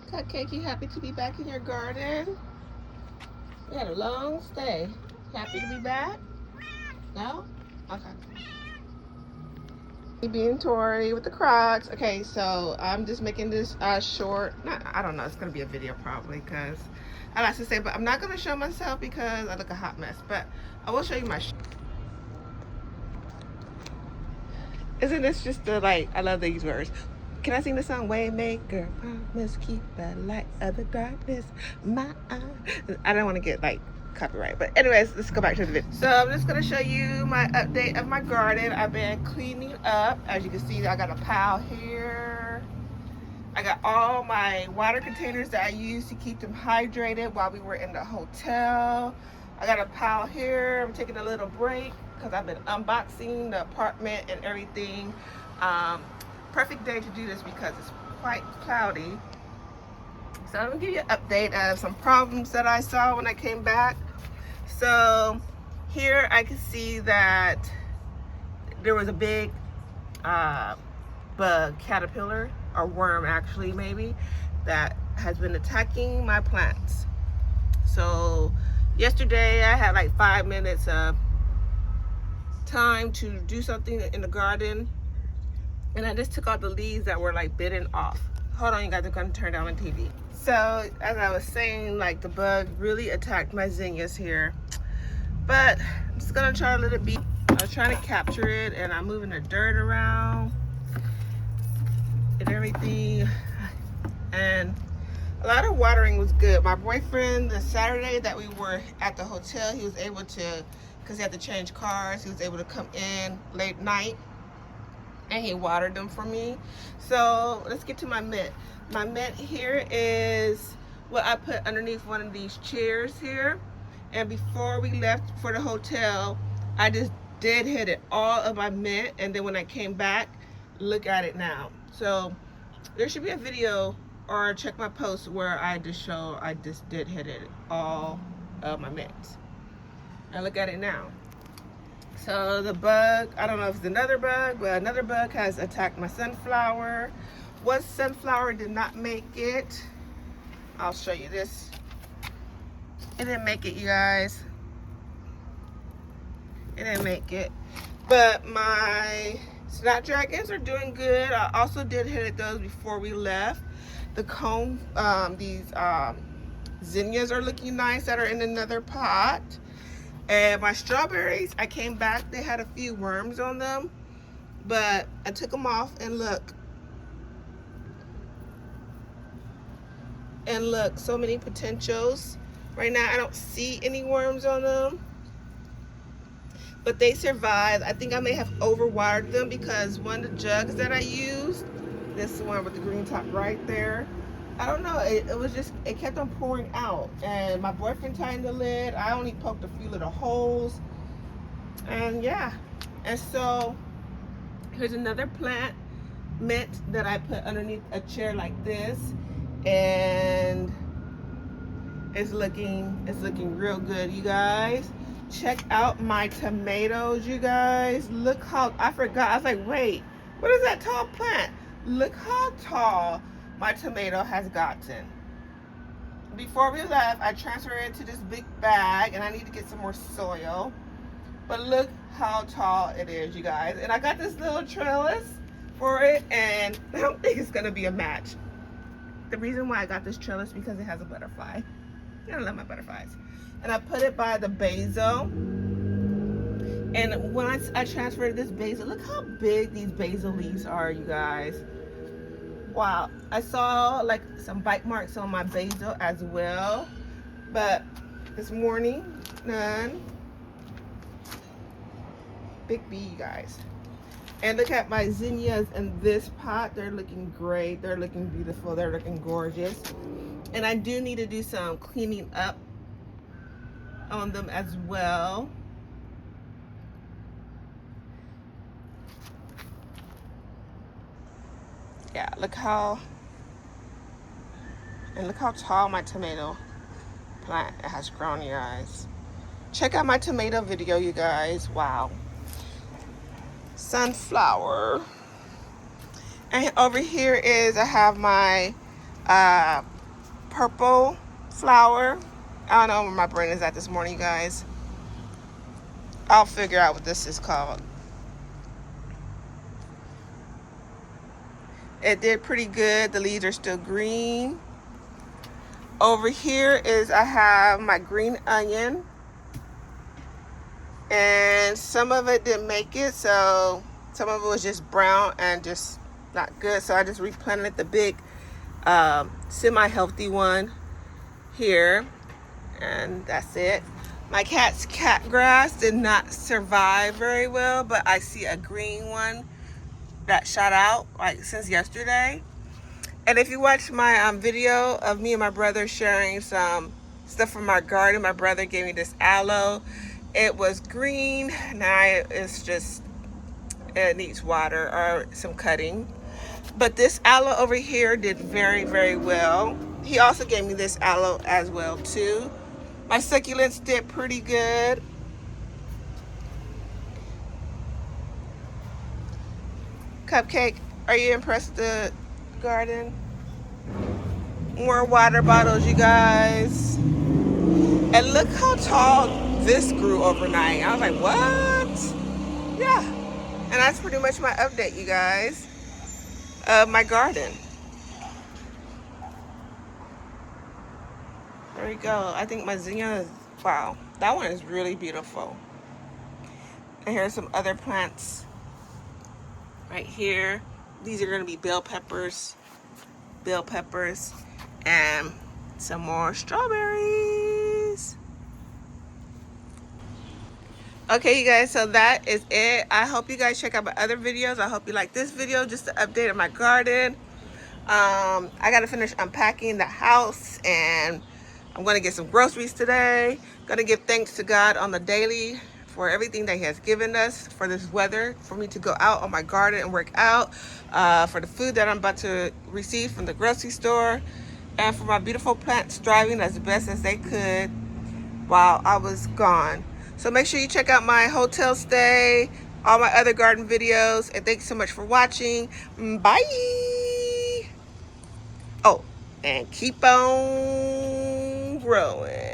Cupcake, you happy to be back in your garden? We had a long stay. Happy to be back? No? Okay. Being Tori with the Crocs. Okay, so I'm just making this short. Not, I don't know. It's gonna be a video probably because I like to say, but I'm not gonna show myself because I look a hot mess. But I will show you my. Isn't this just the like? I love these words. Can I sing the song Waymaker? Promise keep the light of the darkness. My eye. I don't want to get like copyright, but anyways, let's go back to the video. So I'm just gonna show you my update of my garden. I've been cleaning up. As you can see, I got a pile here. I got all my water containers that I use to keep them hydrated while we were in the hotel. I got a pile here. I'm taking a little break because I've been unboxing the apartment and everything. Perfect day to do this because it's quite cloudy. So I'm gonna give you an update of some problems that I saw when I came back. So here I can see that there was a big bug, caterpillar, or worm actually maybe, that has been attacking my plants. So yesterday I had like 5 minutes of time to do something in the garden, and I just took out the leaves that were like bitten off. Hold on, you guys, I'm gonna turn down the TV. So as I was saying, like the bug really attacked my zinnias here, but I'm just gonna try to let it be. I was trying to capture it and I'm moving the dirt around and everything, and a lot of watering was good. My boyfriend, the Saturday that we were at the hotel, he was able to, because he had to change cars, he was able to come in late night and he watered them for me. So let's get to my mint. My mint here is what I put underneath one of these chairs here. And before we left for the hotel, I just did hit it, all of my mint. And then when I came back, look at it now. So there should be a video, or check my post, where I just did hit it, all of my mints. And look at it now. So the bug, I don't know if it's another bug, but another bug has attacked my sunflower. One sunflower did not make it. I'll show you this. It didn't make it, you guys. It didn't make it. But my snapdragons are doing good. I also did hit those before we left. The cone, these zinnias are looking nice that are in another pot. And my strawberries, I came back, they had a few worms on them, but I took them off, and look, so many potentials. Right now I don't see any worms on them, but they survived. I think I may have overwatered them because one of the jugs that I used, this one with the green top right there, I don't know, it was just, it kept on pouring out, and my boyfriend tightened the lid. I only poked a few little holes, and yeah. And so here's another plant, mint, that I put underneath a chair like this, and it's looking real good, you guys. Check out my tomatoes, you guys. Look how, I forgot, I was like, wait, what is that tall plant? Look how tall my tomato has gotten. Before we left, I transferred it to this big bag, and I need to get some more soil. But look how tall it is, you guys. And I got this little trellis for it, and I don't think it's gonna be a match. The reason why I got this trellis is because it has a butterfly. I love my butterflies. And I put it by the basil. And when I transferred this basil, look how big these basil leaves are, you guys. Wow, I saw like some bite marks on my basil as well, but this morning, none. Big B, you guys. And look at my zinnias in this pot. They're looking great. They're looking beautiful. They're looking gorgeous. And I do need to do some cleaning up on them as well. Yeah, look how tall my tomato plant has grown, you guys. Check out my tomato video, you guys. Wow. Sunflower. And over here is, I have my purple flower. I don't know where my brain is at this morning, you guys. I'll figure out what this is called. It did pretty good. The leaves are still green. Over here is I have my green onion. And some of it didn't make it, so some of it was just brown and just not good. So I just replanted the big semi-healthy one here, and that's it. My cat's cat grass did not survive very well, but I see a green one that shot out like since yesterday. And if you watch my video of me and my brother sharing some stuff from our garden, my brother gave me this aloe. It was green. Now it's just, it needs water or some cutting. But this aloe over here did very, very well. He also gave me this aloe as well too. My succulents did pretty good. Cupcake, are you impressed with the garden? More water bottles, you guys. And look how tall this grew overnight. I was like, what? Yeah. And that's pretty much my update, you guys, of my garden. There we go. I think my zinnia is, wow, that one is really beautiful. And here's some other plants right here. These are going to be bell peppers, and some more strawberries. Okay, you guys, so that is it. I hope you guys check out my other videos. I hope you like this video, just an update of my garden. I got to finish unpacking the house, and I'm going to get some groceries today. Going to give thanks to God on the daily for everything that he has given us, for this weather, for me to go out on my garden and work out, for the food that I'm about to receive from the grocery store, and for my beautiful plants thriving as best as they could while I was gone. So make sure you check out my hotel stay, all my other garden videos, and thanks so much for watching. Bye. Oh, and keep on growing.